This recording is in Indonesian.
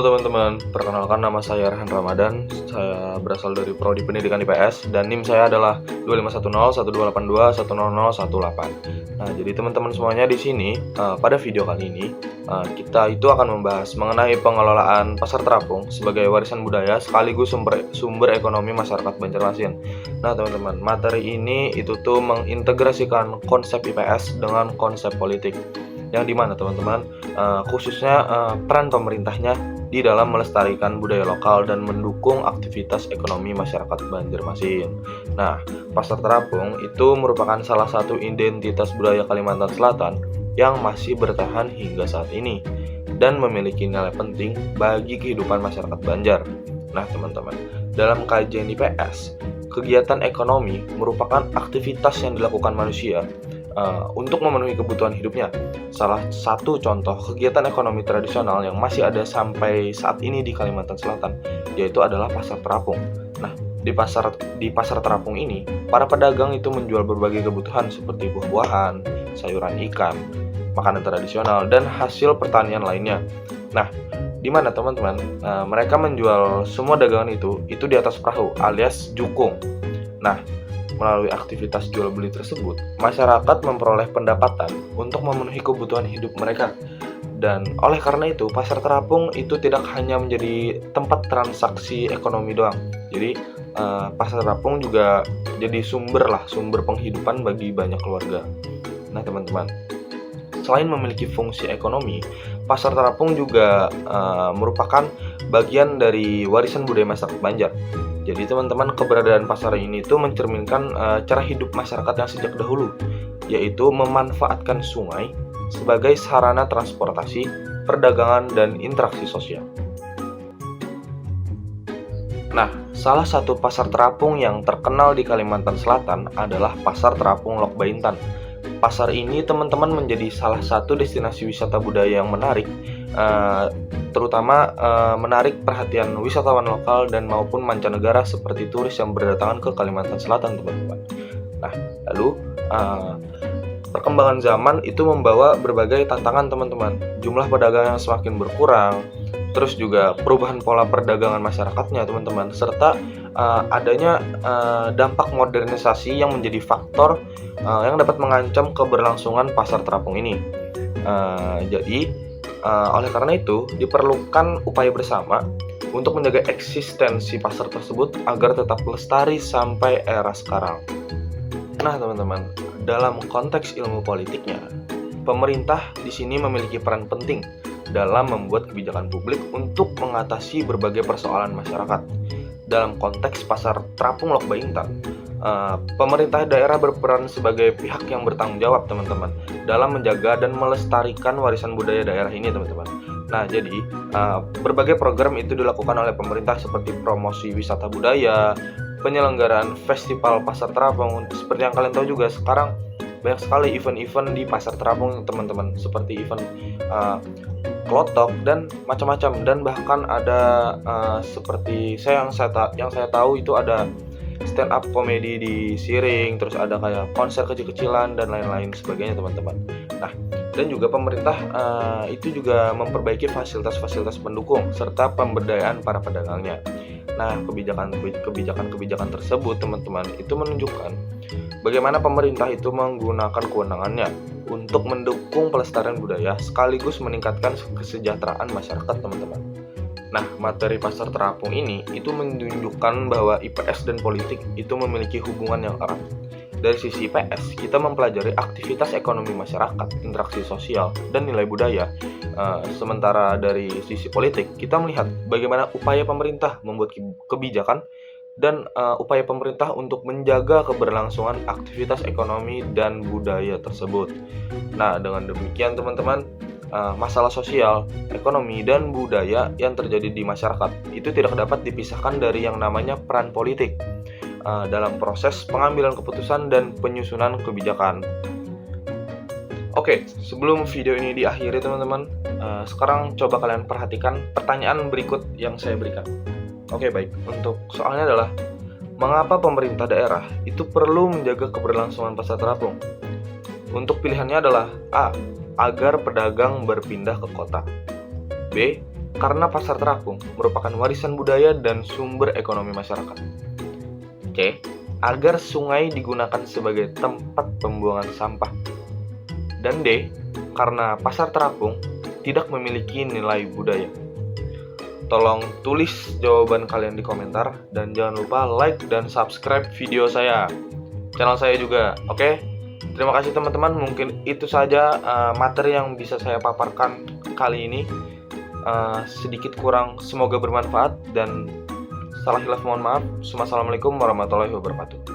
teman-teman, perkenalkan nama saya Rehan Ramadan. Saya berasal dari Prodi Pendidikan IPS dan NIM saya adalah 25101282100018. Nah, jadi teman-teman semuanya di sini pada video kali ini kita itu akan membahas mengenai pengelolaan pasar terapung sebagai warisan budaya sekaligus sumber ekonomi masyarakat Banjarmasin. Nah, teman-teman, materi ini itu tuh mengintegrasikan konsep IPS dengan konsep politik. Yang dimana teman-teman khususnya peran pemerintahnya di dalam melestarikan budaya lokal dan mendukung aktivitas ekonomi masyarakat Banjarmasin. Nah, pasar terapung itu merupakan salah satu identitas budaya Kalimantan Selatan yang masih bertahan hingga saat ini dan memiliki nilai penting bagi kehidupan masyarakat Banjar. Nah, teman-teman, dalam kajian IPS, kegiatan ekonomi merupakan aktivitas yang dilakukan manusia untuk memenuhi kebutuhan hidupnya. Salah satu contoh kegiatan ekonomi tradisional yang masih ada sampai saat ini di Kalimantan Selatan yaitu adalah pasar terapung. Nah, di pasar terapung ini, para pedagang itu menjual berbagai kebutuhan seperti buah-buahan, sayuran, ikan, makanan tradisional, dan hasil pertanian lainnya. Nah, di mana teman-teman mereka menjual semua dagangan itu di atas perahu alias jukung. Nah, melalui aktivitas jual beli tersebut, masyarakat memperoleh pendapatan untuk memenuhi kebutuhan hidup mereka. Dan oleh karena itu, pasar terapung itu tidak hanya menjadi tempat transaksi ekonomi doang. Jadi, pasar terapung juga jadi sumber penghidupan bagi banyak keluarga. Nah, teman-teman, selain memiliki fungsi ekonomi, pasar terapung juga merupakan bagian dari warisan budaya masyarakat Banjar. Jadi teman-teman, keberadaan pasar ini itu mencerminkan cara hidup masyarakat yang sejak dahulu, yaitu memanfaatkan sungai sebagai sarana transportasi, perdagangan, dan interaksi sosial. Nah, salah satu pasar terapung yang terkenal di Kalimantan Selatan adalah Pasar Terapung Lok Baintan. Pasar ini teman-teman menjadi salah satu destinasi wisata budaya yang menarik, terutama menarik perhatian wisatawan lokal dan maupun mancanegara seperti turis yang berdatangan ke Kalimantan Selatan, teman-teman. Nah, lalu perkembangan zaman itu membawa berbagai tantangan, teman-teman. Jumlah pedagang yang semakin berkurang, terus juga perubahan pola perdagangan masyarakatnya, teman-teman, serta adanya dampak modernisasi yang menjadi faktor yang dapat mengancam keberlangsungan pasar terapung ini. Jadi oleh karena itu, diperlukan upaya bersama untuk menjaga eksistensi pasar tersebut agar tetap lestari sampai era sekarang. Nah, teman-teman, dalam konteks ilmu politiknya, pemerintah di sini memiliki peran penting dalam membuat kebijakan publik untuk mengatasi berbagai persoalan masyarakat. Dalam konteks pasar terapung Lok Baintan, pemerintah daerah berperan sebagai pihak yang bertanggung jawab, teman-teman, dalam menjaga dan melestarikan warisan budaya daerah ini, teman-teman. Nah, jadi berbagai program itu dilakukan oleh pemerintah seperti promosi wisata budaya, penyelenggaraan festival pasar terapung. Seperti yang kalian tahu juga, sekarang banyak sekali event-event di pasar terapung, teman-teman, seperti event klotok dan macam-macam, dan bahkan ada seperti yang saya tahu itu ada stand up komedi di Siring, terus ada kayak konser kecil-kecilan dan lain-lain sebagainya, teman-teman. Nah, dan juga pemerintah itu juga memperbaiki fasilitas-fasilitas pendukung serta pemberdayaan para pedagangnya. Nah, kebijakan tersebut, teman-teman, itu menunjukkan bagaimana pemerintah itu menggunakan kewenangannya untuk mendukung pelestarian budaya sekaligus meningkatkan kesejahteraan masyarakat, teman-teman. Nah, materi pasar terapung ini itu menunjukkan bahwa IPS dan politik itu memiliki hubungan yang erat. Dari sisi IPS, kita mempelajari aktivitas ekonomi masyarakat, interaksi sosial, dan nilai budaya. Sementara dari sisi politik, kita melihat bagaimana upaya pemerintah membuat kebijakan dan upaya pemerintah untuk menjaga keberlangsungan aktivitas ekonomi dan budaya tersebut. Nah, dengan demikian, teman-teman, masalah sosial, ekonomi, dan budaya yang terjadi di masyarakat itu tidak dapat dipisahkan dari yang namanya peran politik dalam proses pengambilan keputusan dan penyusunan kebijakan. Oke, sebelum video ini diakhiri, teman-teman, sekarang coba kalian perhatikan pertanyaan berikut yang saya berikan. Oke, baik. Untuk soalnya adalah, mengapa pemerintah daerah itu perlu menjaga keberlangsungan pasar terapung? Untuk pilihannya adalah A, agar pedagang berpindah ke kota. B, karena pasar terapung merupakan warisan budaya dan sumber ekonomi masyarakat. C. Agar sungai digunakan sebagai tempat pembuangan sampah. Dan D. Karena pasar terapung tidak memiliki nilai budaya. Tolong tulis jawaban kalian di komentar dan jangan lupa like dan subscribe video saya, channel saya juga. Oke? Terima kasih teman-teman, mungkin itu saja materi yang bisa saya paparkan kali ini. Sedikit kurang, semoga bermanfaat dan salah hilaf mohon maaf. Wassalamualaikum warahmatullahi wabarakatuh.